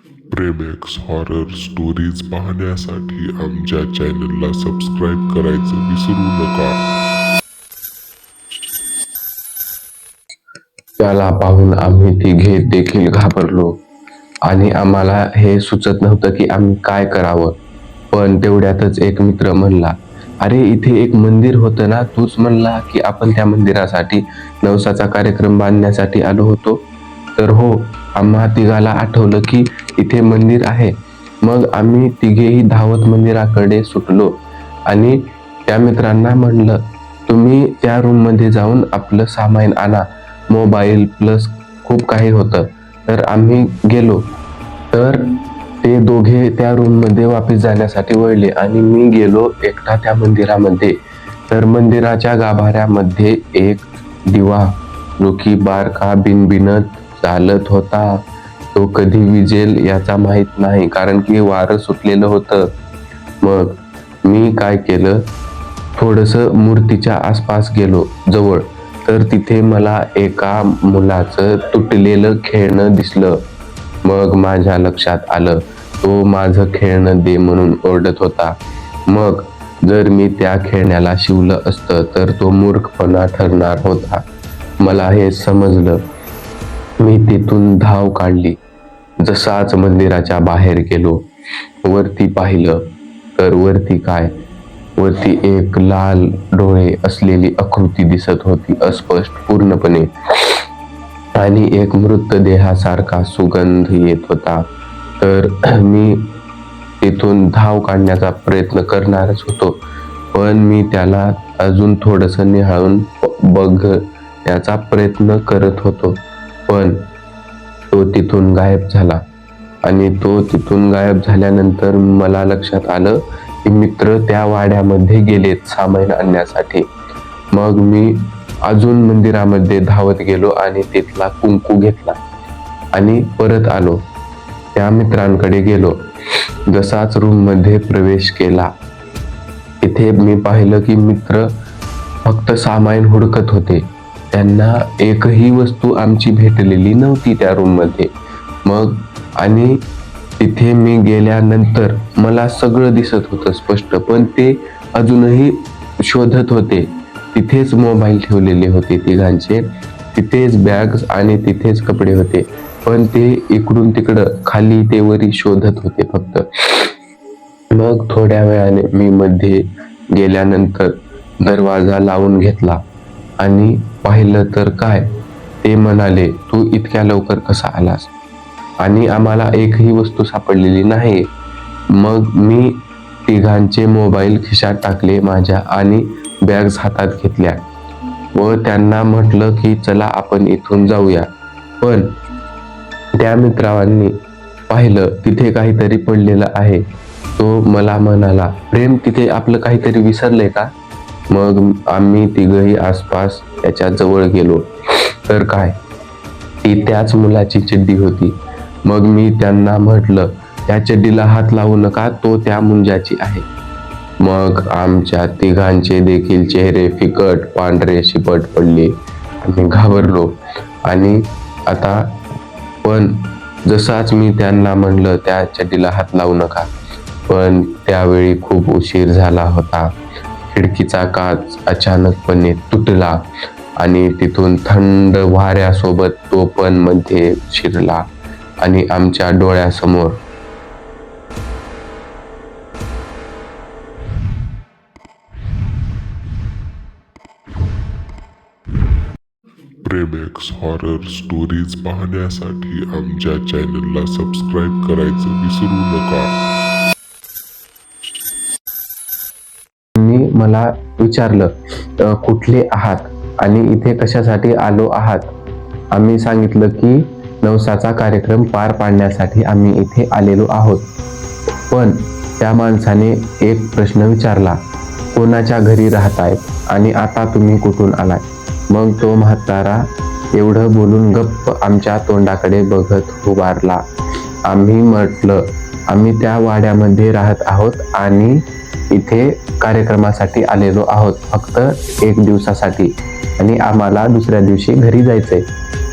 प्रेमेक्स horror stories पाहण्यासाठी आमच्या चॅनलला सबस्क्राईब करायचं विसरू नका. त्याला पाहून आम्ही तिघे देखील घाबरलो आणि आम्हाला हे सुचत नव्हतं की आम्ही काय करावं. पण तेवढ्यातच एक मित्र म्हणला, अरे इथे एक मंदिर होतं ना, तूच म्हणला की आपण त्या मंदिरासाठी नवसाचा कार्यक्रम बांधण्यासाठी आलो होतो. तर हो, आम्हा तिघाला आठवलं की इथे मंदिर आहे. मग आम्ही तिघेही धावत मंदिराकडे सुटलो आणि त्या मित्रांना म्हणलं, तुम्ही त्या रूम मध्ये जाऊन आपलं सामान आणा, मोबाईल प्लस खूप काही होतं. तर आम्ही गेलो. तर ते दोघे त्या रूम मध्ये वापस जाण्यासाठी वळले आणि मी गेलो एकटा त्या मंदिरामध्ये. तर मंदिराच्या गाभाऱ्यामध्ये एक दिवा जो की बारका बिनबिनत चालत होता. तो कधी विजेल याचा माहित नाही, कारण की वारं सुटलेलं होतं. मग मी काय केलं, थोडंसं मूर्तीच्या आसपास गेलो जवळ. तर तिथे मला एका मुलाचं तुटलेलं खेळणं दिसलं. मग माझ्या लक्षात आलं, तो माझं खेळणं दे म्हणून ओरडत होता. मग जर मी त्या खेळण्याला शिवलं असतं तर तो मूर्खपणा ठरणार होता. मला हे समजलं. मी तिथून धाव काढली. जसाच मंदिराच्या बाहेर गेलो, वरती पाहिलं तर वरती एक लाल डोळे असलेली आकृती दिसत होती, अस्पष्ट पूर्णपणे. आणि एक मृतदेहासारखा सुगंध येत होता. तर मी तिथून धाव काढण्याचा प्रयत्न करणारच होतो, पण मी त्याला अजून थोडस निहाळून बघण्याचा प्रयत्न करत होतो. पण तो तिथून गायब झाला. आणि तो तिथून गायब झाल्यानंतर मला लक्षात आलं की मित्र त्या वाड्यामध्ये गेलेत सामान आणण्यासाठी. मग मी अजून मंदिरामध्ये धावत गेलो आणि तिथला कुंकू घेतला आणि परत आलो. त्या मित्रांकडे गेलो. जसाच रूम मध्ये प्रवेश केला, तिथे मी पाहिलं की मित्र फक्त सामान हुडकत होते. त्यांना एकही वस्तू आमची भेटलेली नव्हती त्या रूम मध्ये. मग आणि तिथे मी गेल्यानंतर मला सगळं दिसत होतं स्पष्ट, पण ते अजूनही शोधत होते. तिथेच मोबाईल ठेवलेले होते तिघांचे, तिथेच बॅग्स आणि तिथेच कपडे होते, पण ते इकडून तिकडं खाली ते वरी शोधत होते फक्त. मग थोड्या वेळाने मी मध्ये गेल्यानंतर दरवाजा लावून घेतला आणि पाहिलं तर काय, ते म्हणाले, तू इतक्या लवकर कसा आलास? आणि आम्हाला एकही वस्तू सापडलेली नाही. मग मी तिघांचे मोबाईल खिशात टाकले माझ्या आणि बॅग्स हातात घेतल्या व त्यांना म्हटलं की चला आपण इथून जाऊया. पण त्या मित्रांनी पाहिलं तिथे काहीतरी पडलेलं आहे. तो मला म्हणाला, प्रेम तिथे आपलं काहीतरी विसरलंय का? मग आम्ही तिघही आसपास त्याच्या जवळ गेलो. तर काय, ती त्याच मुलाची चिड्डी होती. मग मी त्यांना म्हटलं, त्या चड्डीला हात लावू नका, तो त्या मुंजाची आहे. मग आमच्या तिघांचे देखील चेहरे फिकट पांढरे शिपट पडले. आम्ही घाबरलो. आणि आता पण जसाच मी त्यांना म्हणलं त्या चड्डीला हात लावू नका, पण त्यावेळी खूप उशीर झाला होता. खिडकीचा काच अचानकपणे तुटला आणि तिथून थंड वाऱ्यासोबत तो पण मध्ये शिरला आणि आमच्या डोळ्यासमोर प्रेमेक्स हॉरर स्टोरीज पाहण्यासाठी आमच्या चॅनलला सबस्क्राईब करायचं विसरू नका. त्यांनी मला विचारलं, कुठले आहात आणि इथे कशासाठी आलो आहात? आम्ही सांगितलं की नवसाचा कार्यक्रम पार पाडण्यासाठी आम्ही इथे आलेलो आहोत. पण त्या माणसाने एक प्रश्न विचारला, कोणाच्या घरी राहतायत आणि आता तुम्ही कुठून आलाय? मग तो म्हातारा एवढं बोलून गप्प आमच्या तोंडाकडे बघत उभारला. आम्ही म्हटलं, आम्ही त्या वाड्यामध्ये राहत आहोत आणि इथे कार्यक्रमासाठी आलेलो आहोत, फक्त 1 दिवसासाठी, आणि आम्हाला दुसऱ्या दिवशी घरी जायचंय.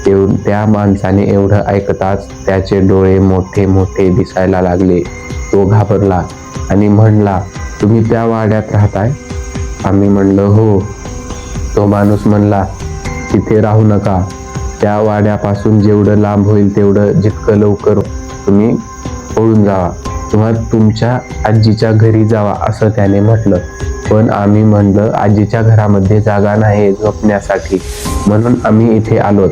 त्या माणसाने एवढं ऐकताच त्याचे डोळे मोठे मोठे दिसायला लागले. तो घाबरला आणि म्हणला, तुम्ही त्या वाड्यात राहताय? आम्ही म्हणलं हो. तो माणूस म्हणला, तिथे राहू नका. त्या वाड्यापासून जेवढं लांब होईल तेवढं जितकं लवकर तुम्ही पळून जावा किंवा तुमच्या आजीच्या घरी जावा असं त्याने म्हटलं. पण आम्ही म्हणलं आजीच्या घरामध्ये जागा नाही झोपण्यासाठी, म्हणून आम्ही इथे आलोत.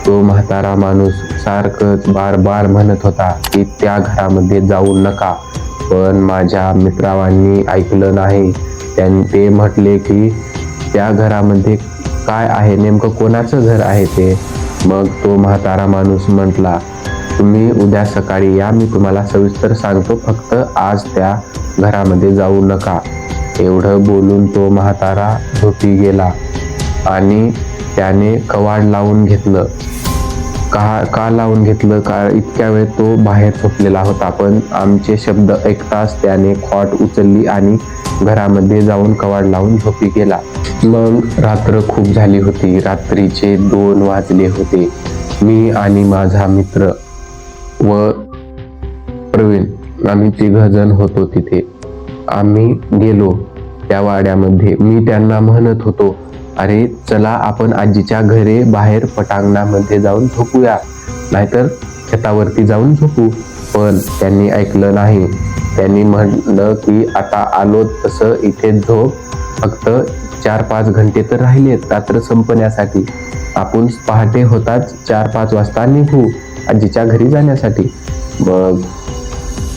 तो म्हातारा माणूस सारखंच बार म्हणत होता की त्या घरामध्ये जाऊ नका. पण माझ्या मित्रांनी ऐकलं नाही. ते म्हटले की त्या घरामध्ये काय आहे, नेमकं कोणाचं घर आहे ते. मग तो म्हातारा माणूस म्हटला, तुम्ही उद्या सकाळी या, मी तुम्हाला सविस्तर सांगतो, फक्त आज त्या घरामध्ये जाऊ नका. एवढं बोलून तो म्हातारा झोपी गेला आणि त्याने कवाड लावून घेतलं. का लावून घेतलं? का इतक्या वेळ तो बाहेर झोपलेला होता. पण आमचे शब्द ऐकताच त्याने खॉट उचलली आणि घरामध्ये जाऊन कवाड लावून झोपी गेला. मग रात्र खूप झाली होती. रात्रीचे 2 वाजले होते. मी आणि माझा मित्र व प्रवीण आम्ही 3 जण होतो तिथे. आम्ही गेलो त्या वाड्यामध्ये. मी त्यांना म्हणत होतो, अरे चला आपण आजीच्या घरी बाहेर पटांगणामध्ये जाऊन झोपूया, नाहीतर छतावरती जाऊन झोपू. पण त्यांनी ऐकलं नाही. त्यांनी म्हणलं की आता आलो तसं इथे झोप, फक्त 4-5 घंटे तर राहिलेत रात्र संपण्यासाठी. आपण पहाटे होताच 4-5 वाजता निघू आजीच्या घरी जाण्यासाठी. मग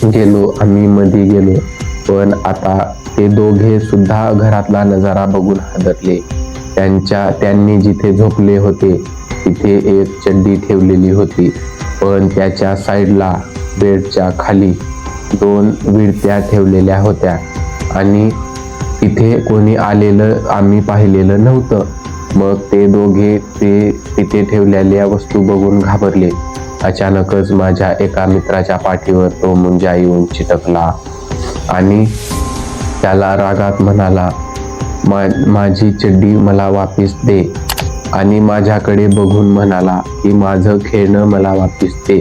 गेलो आम्ही, मध्ये गेलो. पण आता ते दोघे सुद्धा घरातला नजारा बघून हादरले. त्यांनी जिथे झोपले होते तिथे एक चड्डी ठेवलेली होती, पण त्याच्या साईडला बेडच्या खाली 2 विडत्या ठेवलेल्या होत्या आणि तिथे कोणी आलेलं आम्ही पाहिलेलं नव्हतं. मग ते दोघे तिथे ठेवलेल्या वस्तू बघून घाबरले. अचानकच माझ्या एका मित्राच्या पाठीवर तो मुंजा येऊन चिटकला आणि त्याला रागात म्हणाला, माझी चड्डी मला वापस दे. आणि माझ्याकडे बघून म्हणाला की माझं खेळणं मला वापस दे.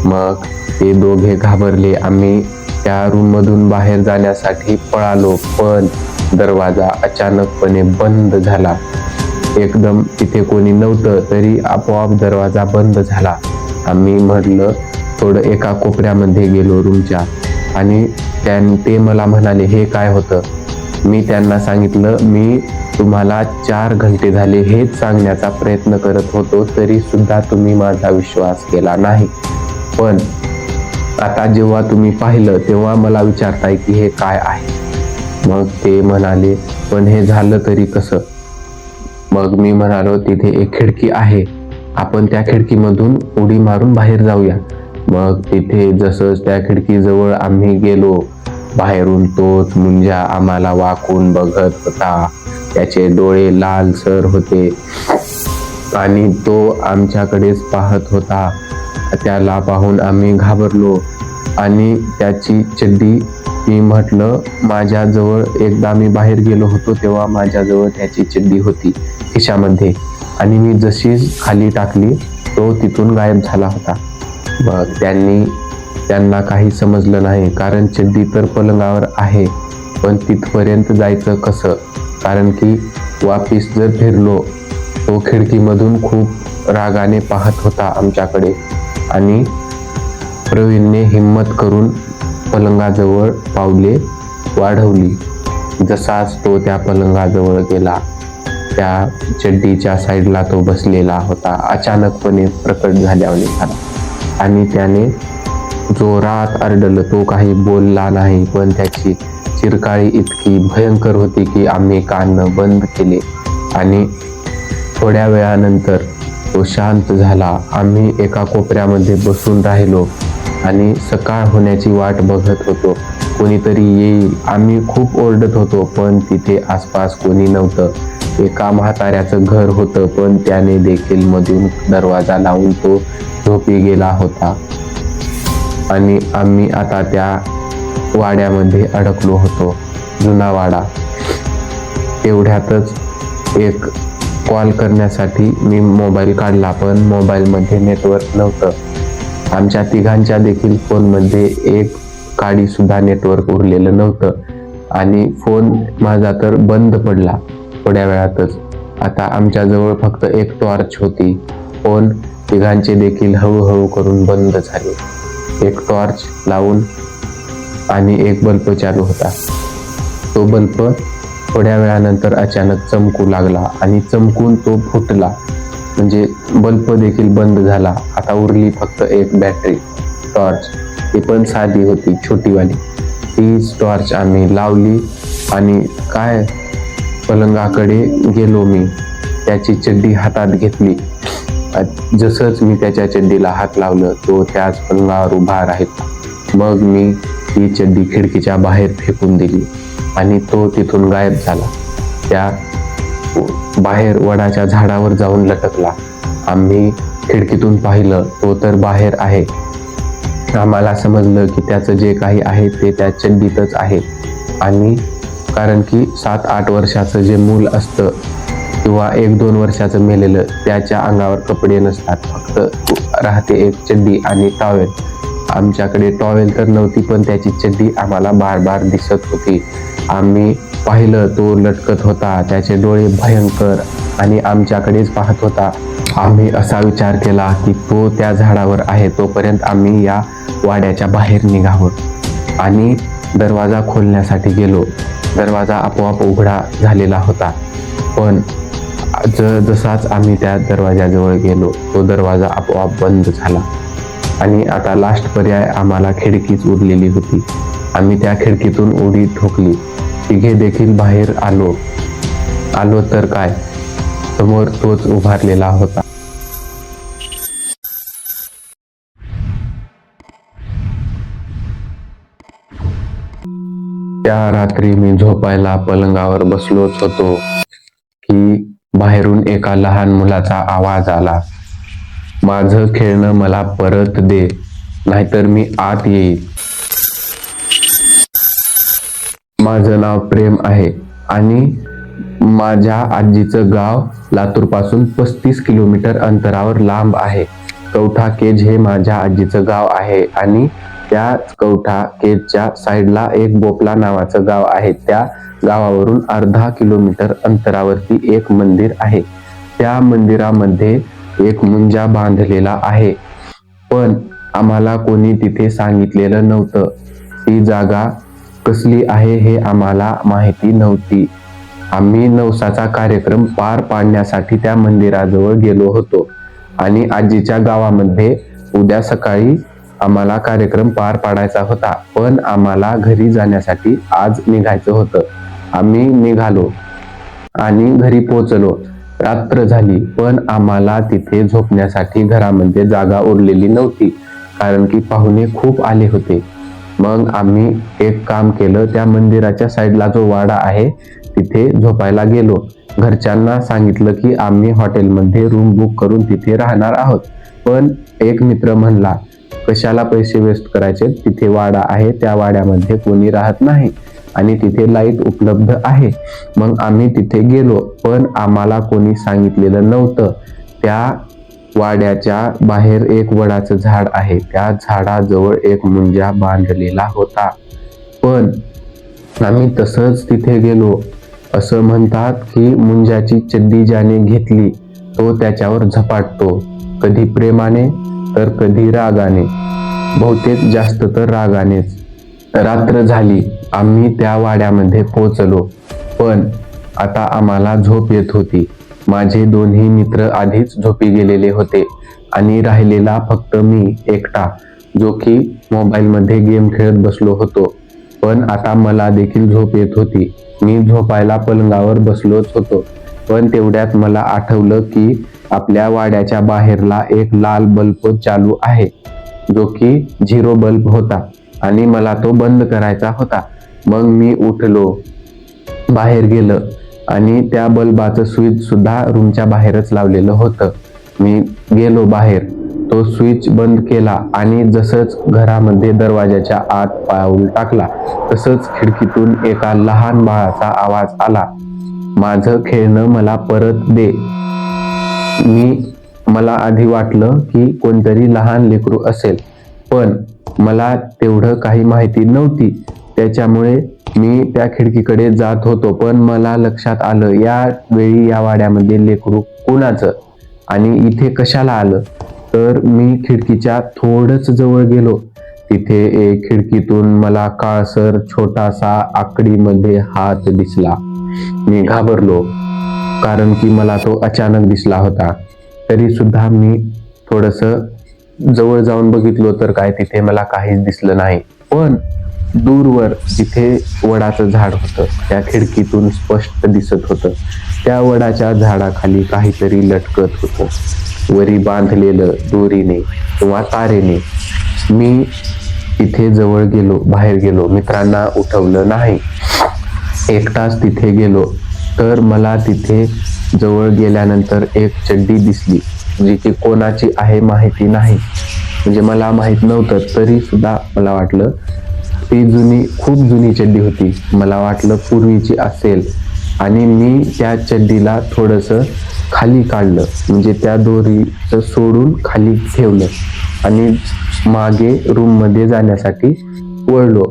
मग ते दोघे घाबरले. आम्ही त्या रूममधून बाहेर जाण्यासाठी पळालो, पण दरवाजा अचानकपणे बंद झाला. एकदम तिथे कोणी नव्हतं तरी आपोआप दरवाजा बंद झाला. आम्ही म्हटलं थोडं एका कोपऱ्यामध्ये गेलो रूमच्या आणि ते मला म्हणाले, हे काय होतं? मी त्यांना सांगितलं, मी तुम्हाला 4 घंटे झाले हेच सांगण्याचा प्रयत्न करत होतो, तरी सुद्धा तुम्ही माझा विश्वास केला नाही. पण आता जेव्हा तुम्ही पाहिलं तेव्हा मला विचारताय की हे काय आहे? मग ते म्हणाले, पण हे झालं तरी कसं? मग मी म्हणालो, तिथे एक खिडकी आहे, आपण त्या खिडकीमधून उडी मारून बाहेर जाऊया. मग तिथे जसंच त्या खिडकीजवळ आम्ही गेलो, बाहेरून तोच मुंजा आम्हाला वाकून बघत होता. त्याचे डोळे लालसर होते आणि तो आमच्याकडेच पाहत होता. त्याला पाहून आम्ही घाबरलो आणि त्याची चड्डी, मी म्हटलं माझ्याजवळ, एकदा मी बाहेर गेलो होतो तेव्हा माझ्याजवळ त्याची चड्डी होती खिशामध्ये आणि मी जशी खाली टाकली तो तिथून गायब झाला होता. मग त्यांना काही समजलं नाही, कारण चड्डी तर पलंगावर आहे, पण तिथपर्यंत जायचं कसं? कारण की वापिस जर फिरलो, तो खिडकीमधून खूप रागाने पाहत होता आमच्याकडे. आणि प्रवीणने हिम्मत करून पलंगाजवळ पावले वाढवली. जसाच तो त्या पलंगाजवळ गेला, त्या चड्डीच्या साईडला तो बसलेला होता. अचानकपणे प्रकट झाल्याने झाला आणि त्याने जोरात आरडलं. तो काही बोलला नाही, पण त्याची चिरकाळी इतकी भयंकर होती की आम्ही कान बंद केले आणि थोड्या वेळानंतर तो शांत झाला. आम्ही एका कोपऱ्यामध्ये बसून राहिलो आणि सकाळ होण्याची वाट बघत होतो, कोणीतरी येईल. आम्ही खूप ओरडत होतो, पण तिथे आसपास कोणी नव्हतं. एका म्हाताऱ्याचं घर होतं, पण त्याने देखील मधून दरवाजा लावून तो झोपी गेला होता. आणि आम्ही आता त्या वाड्यामध्ये अडकलो होतो, जुना वाडा. तेवढ्यातच एक कॉल करण्यासाठी मी मोबाईल काढला, पण मोबाईलमध्ये नेटवर्क नव्हतं. आमच्या तिघांच्या देखील फोनमध्ये एक काडी सुद्धा नेटवर्क उरलेलं नव्हतं आणि फोन माझा तर बंद पडला थोड्या वेळातच. आता आमच्याजवळ फक्त एक टॉर्च होती. फोन तिघांचे देखील हळूहळू करून बंद झाले. एक टॉर्च लावून आणि एक बल्ब चालू होता. तो बल्ब थोड्या वेळानंतर अचानक चमकू लागला आणि चमकून तो फुटला, म्हणजे बल्ब देखील बंद झाला. आता उरली फक्त एक बॅटरी टॉर्च, ती पण साधी होती, छोटीवाली. ती टॉर्च आम्ही लावली आणि काय पलंगाकडे गेलो. मी त्याची चड्डी हातात घेतली. जसंच मी त्याच्या चड्डीला हात लावलं, तो त्याच पलंगावर उभा राहिला. मग मी ती चड्डी खिडकीच्या बाहेर फेकून दिली आणि तो तिथून गायब झाला. त्या बाहेर वडाच्या झाडावर जाऊन लटकला. आम्ही खिडकीतून पाहिलं, तो तर बाहेर आहे. आम्हाला समजलं की त्याचं जे काही आहे ते त्या चड्डीतच आहे. आणि कारण की 7-8 वर्षाचं जे मूल असतं किंवा 1-2 वर्षाचं मेलेलं, त्याच्या अंगावर कपडे नसतात, फक्त राहते एक चड्डी आणि टॉवेल. आमच्याकडे टॉवेल तर नव्हती, पण त्याची चड्डी आम्हाला बार दिसत होती. आम्ही पाहिलं, तो लटकत होता, त्याचे डोळे भयंकर आणि आमच्याकडेच पाहत होता. आम्ही असा विचार केला की तो त्या झाडावर आहे, तोपर्यंत आम्ही या वाड्याच्या बाहेर निघावं आणि दरवाजा खोलण्यासाठी गेलो. दरवाजा आपोआप उघडा झालेला होता, पण जसाच आम्ही त्या दरवाजाजवळ गेलो, तो दरवाजा आपोआप बंद झाला. आणि आता लास्ट पर्याय आम्हाला खिडकीच उरलेली होती. आम्ही त्या खिडकीतून उडी ठोकली. तिघे देखील बाहेर आलो तर काय, समोर तोच उभारलेला होता. त्या रात्री मी झोपायला पलंगावर बसलोच होतो की बाहेरून एका लहान मुलाचा आवाज आला, माझं खेळणं मला परत दे, नाहीतर मी आत येईल. माझं नाव प्रेम आहे आणि माझ्या आजीचं गाव लातूरपासून 35 किलोमीटर अंतरावर लांब आहे. कवठा केज हे माझ्या आजीचं गाव आहे आणि त्या कवठा केजच्या साईडला एक बोपला नावाचं गाव आहे. त्या गावावरून अर्धा किलोमीटर अंतरावरती एक मंदिर आहे. त्या मंदिरामध्ये एक मुंजा बांधलेला आहे, पण आम्हाला कोणी तिथे सांगितलेलं नव्हतं. ती जागा कसली आहे हे आम्हाला माहिती नव्हती. आम्ही नवसाचा कार्यक्रम पार पाडण्यासाठी त्या मंदिराजवळ गेलो होतो आणि आजीच्या गावामध्ये उद्या सकाळी आम्हाला कार्यक्रम पार पाडायचा होता, पण आम्हाला घरी जाण्यासाठी आज निघायचं होतं. आम्ही निघालो आणि घरी पोहोचलो. रात्र झाली, पण आम्हाला तिथे झोपण्यासाठी घरामध्ये जागा उरलेली नव्हती, कारण की पाहुणे खूप आले होते. मग आम्ही एक काम केलं, त्या मंदिराच्या साईडला जो वाडा आहे तिथे झोपायला गेलो. घरच्यांना सांगितलं की आम्ही हॉटेलमध्ये रूम बुक करून तिथे राहणार आहोत, पण एक मित्र म्हणला कशाला पैसे वेस्ट करायचे, तिथे वाडा आहे, त्या वाड्यामध्ये कोणी राहत नाही आणि तिथे लाईट उपलब्ध आहे. मग आम्ही तिथे गेलो, पण आम्हाला कोणी सांगितलेलं नव्हतं. त्या वाड्याच्या बाहेर एक वडाचं झाड आहे, त्या झाडाजवळ एक मुंजा बांधलेला होता. पण आम्ही तसंच तिथे गेलो. असं म्हणतात की मुंजाची चड्डी ज्याने घेतली तो त्याच्यावर झपाटतो, कधी प्रेमाने तर कधी रागाने, बहुतेक जास्त तर रागानेच. रात्र झाली, आम्ही त्या वाड्यामध्ये पोहोचलो, पण आता आम्हाला झोप येत होती. माझे दोन्ही मित्र आधीच झोपी गेलेले होते आणि राहिलेला फक्त मी एकटा, जो की मोबाईलमध्ये गेम खेळत बसलो होतो. पण आता मला देखील झोप येत होती. मी झोपायला पलंगावर बसलोच होतो, पण तेवढ्यात मला आठवलं की आपल्या वाड्याच्या बाहेरला एक लाल बल्ब चालू आहे, जो की 0 बल्ब होता आणि मला तो बंद करायचा होता. मग मी उठलो, बाहेर गेलं आणि त्या बल्बाचं स्विच सुद्धा रूमच्या बाहेरच लावलेलं होतं. मी गेलो बाहेर, तो स्विच बंद केला आणि जसंच घरामध्ये दरवाजाच्या आत पाऊल टाकला, तसंच खिडकीतून एका लहान बाळाचा आवाज आला. माझं खेळणं मला परत दे. मला आधी वाटलं की कोणतरी लहान लेकरू असेल, पण मला तेवढं काही माहिती नव्हती. त्याच्यामुळे मी त्या खिडकीकडे जात होतो, पण मला लक्षात आलं या वेळी या वाड्यामध्ये लेकरू कुणाचं आणि इथे कशाला आलं. तर मी खिडकीच्या थोडंच जवळ गेलो. तिथे एक खिडकीतून मला काळसर छोटासा आकडीमध्ये हात दिसला. मी घाबरलो, कारण की मला तो अचानक दिसला होता. तरी सुद्धा मी थोडस जवळ जाऊन बघितलो तर काय तिथे मला काहीच दिसलं नाही. पण दूरवर तिथे वडाचं झाड होतं. त्या खिडकीतून स्पष्ट दिसत होतं. त्या वडाच्या झाडाखाली काहीतरी लटकत होतं, वरी बांधलेलं दोरीने किंवा तारेने. मी तिथे जवळ गेलो, बाहेर गेलो, मित्रांना उठवलं नाही. एकटाच तिथे गेलो तर मला तिथे जवळ गेल्यानंतर एक चड्डी दिसली, जी की कोणाची आहे माहिती नाही. म्हणजे मला माहित नव्हतं, तरी सुद्धा मला वाटलं ती खूप जुनी चड्डी होती. मला वाटलं पूर्वीची असेल आणि मी त्या चड्डीला थोडंसं खाली काढलं, म्हणजे त्या दोरीचं सोडून खाली ठेवलं आणि मागे रूममध्ये जाण्यासाठी वळलो.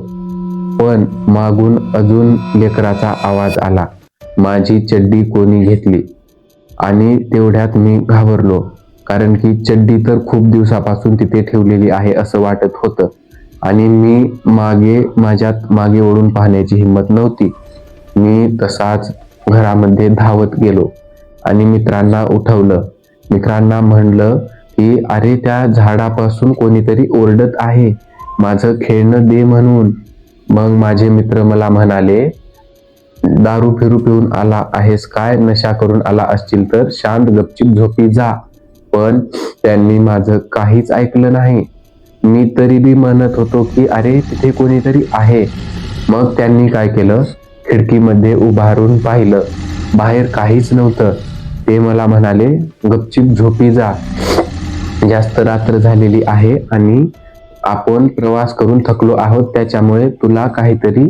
पण मागून अजून लेकराचा आवाज आला. माझी चड्डी कोणी घेतली आणि तेवढ्यात मी घाबरलो, कारण की चड्डी तर खूप दिवसापासून तिथे ठेवलेली आहे असं वाटत होतं आणि मी माझ्यात मागे वळून पाहण्याची हिंमत नव्हती. मी तसाच घरामध्ये धावत गेलो आणि मित्रांना उठवलं. मित्रांना म्हणलं की अरे त्या झाडापासून कोणीतरी ओरडत आहे, माझं खेळणं दे म्हणून. मग माझे मित्र मला म्हणाले, दारू फिरू पिऊन आला आहेस काय, नशा करून आला असशील तर शांत गपचीप झोपी जा. पण त्यांनी माझं काहीच ऐकलं नाही. मी तरी बी म्हणत होतो की अरे तिथे कोणीतरी आहे. मग त्यांनी काय केलं, खिडकीमध्ये उभारून पाहिलं, बाहेर काहीच नव्हतं. ते मला म्हणाले, गपचीप झोपी जा, जास्त रात्र झालेली आहे आणि आपण प्रवास करून थकलो आहोत, त्याच्यामुळे तुला काहीतरी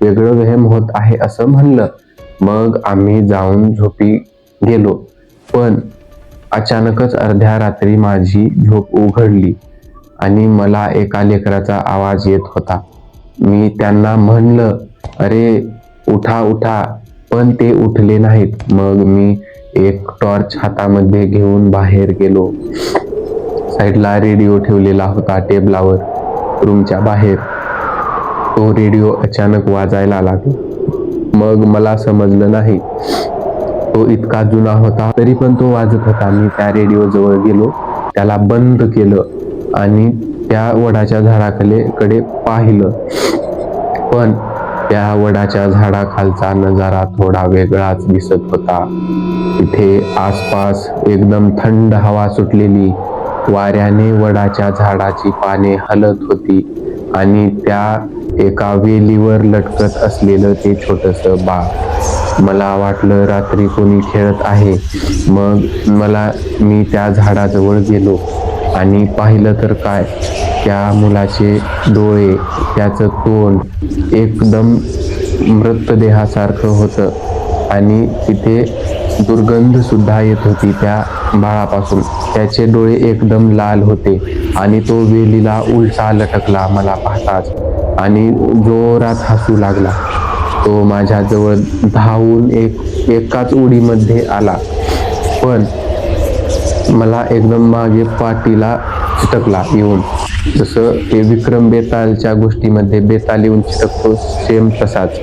वेगळं वहम होत आहे असं म्हणलं. मग आम्ही जाऊन झोपी गेलो. पण अचानकच अर्ध्या रात्री माझी झोप उघडली आणि मला एका लेकराचा आवाज येत होता. मी त्यांना म्हणलं, अरे उठा उठा, पण ते उठले नाहीत. मग मी एक टॉर्च हातामध्ये घेऊन बाहेर गेलो. साईडला रेडिओ ठेवलेला होता टेबलावर रूमच्या बाहेर. तो रेडिओ अचानक वाजायला लागला. मग मला समजलं नाही, तो इतका जुना होता तरी पण तो वाजत होता. मी त्या रेडिओ जवळ गेलो, त्याला बंद केलं आणि त्या वडाच्या झाडाकडे पाहिलं. पण त्या वडाच्या झाडाखालचा नजारा थोडा वेगळाच दिसत होता. तिथे आसपास एकदम थंड हवा सुटलेली, वाऱ्याने वडाच्या झाडाची पाने हलत होती आणि त्या एका वेलीवर लटकत असलेलं ते छोटंसं बाळ. मला वाटलं रात्री कोणी खेळत आहे. मग मी त्या झाडाजवळ गेलो आणि पाहिलं तर काय, त्या मुलाचे डोळे, त्याचं तोंड एकदम मृतदेहासारखं होतं आणि तिथे दुर्गंध सुद्धा येत होती त्या बाळापासून. त्याचे डोळे एकदम लाल होते आणि तो वेलीला उलटा लटकला मला पाहताच आणि जोरात हसू लागला. तो माझ्याजवळ धावून एकाच उडीमध्ये आला, पण मला एकदम मागे पाठीला चिटकला येऊन. जसं ते विक्रम बेतालच्या गोष्टीमध्ये बेताल येऊन चिटकतो, सेम तसाच.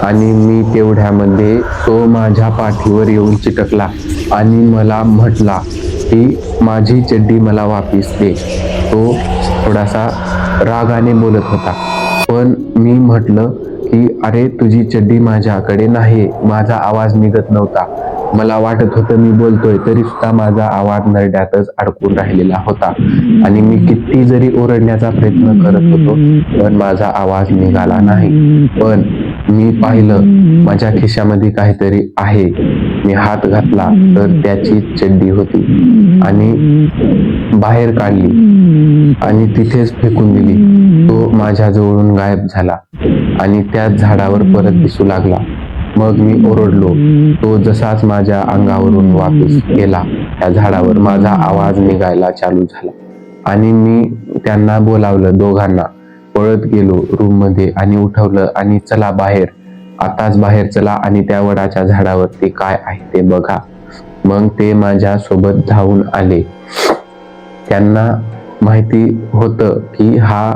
आणि मी तेवढ्यामध्ये तो माझ्या पाठीवर येऊन चिटकला आणि मला म्हटला की माझी चड्डी मला वापस दे. तो थोडासा रागाने बोलत होता, पण मी म्हटलं की अरे तुझी चड्डी माझ्याकडे नाही. माझा आवाज निघत नव्हता. मला वाटत होतं मी बोलतोय, तरी सुद्धा माझा आवाज नरड्यातच अडकून राहिलेला होता आणि मी किती जरी ओरडण्याचा प्रयत्न करत होतो पण माझा आवाज निघाला नाही. पण मी पाहिलं माझ्या खिशामध्ये काहीतरी आहे. मी हात घातला तर त्याची चड्डी होती आणि बाहेर काढली आणि तिथेच फेकून दिली. तो माझ्याजवळून गायब झाला आणि त्याच झाडावर परत दिसू लागला. मग मी ओरडलो. तो जसाच माझ्या अंगावरून वापस गेला त्या झाडावर माझा आवाज निघायला चालू झाला आणि मी त्यांना बोलावलं. दोघांना पळत गेलो रूम मध्ये आणि उठवलं आणि चला बाहेर, आताच बाहेर चला आणि त्या वडाच्या झाडावरती काय आहे ते बघा. मग ते माझ्या सोबत धावून आले. त्यांना माहिती होतं की हा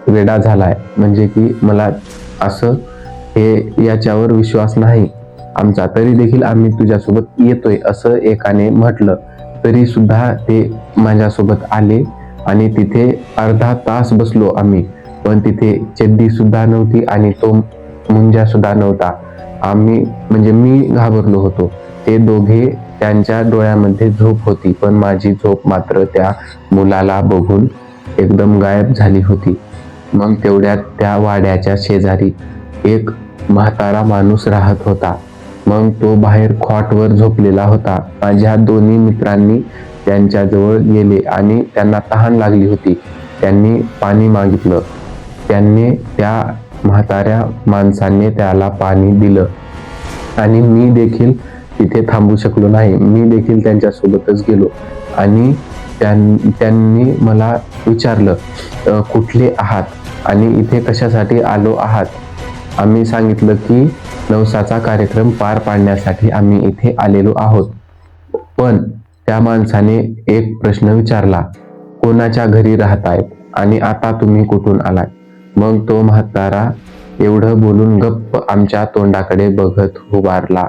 वेडा झालाय, म्हणजे की मला असं हे याच्यावर विश्वास नाही आमचा, तरी देखील आम्ही तुझ्यासोबत येतोय असं एकाने म्हटलं. तरी सुद्धा ते माझ्यासोबत आले आणि तिथे अर्धा तास बसलो आम्ही, पण तिथे चड्डी सुद्धा नव्हती आणि तो मुंजा सुद्धा नव्हता. आम्ही म्हणजे मी घाबरलो होतो. ते दोघे त्यांच्या डोळ्यामध्ये झोप होती, पण माझी झोप मात्र त्या मुलाला बघून एकदम गायब झाली होती. मग तेवढ्यात त्या वाड्याच्या शेजारी एक म्हातारा माणूस राहत होता. मग तो बाहेर खॉटवर झोपलेला होता. माझ्या दोन्ही मित्रांनी त्यांच्याजवळ गेले आणि त्यांना तहान लागली होती. त्यांनी पाणी मागितलं. त्यांनी त्या म्हाताऱ्या माणसाने त्याला पाणी दिलं आणि मी देखील तिथे थांबू शकलो नाही. मी देखील त्यांच्यासोबतच गेलो आणि त्यांनी मला विचारलं, कुठले आहात आणि इथे कशासाठी आलो आहात. आम्ही सांगितलं की नवसाचा कार्यक्रम पार पाडण्यासाठी आम्ही इथे आलेलो आहोत. पण त्या माणसाने एक प्रश्न विचारला, कोणाच्या घरी राहतायत आणि आता तुम्ही कुठून आलाय. मग तो म्हातारा एवढं बोलून गप्प आमच्या तोंडाकडे बघत उभारला.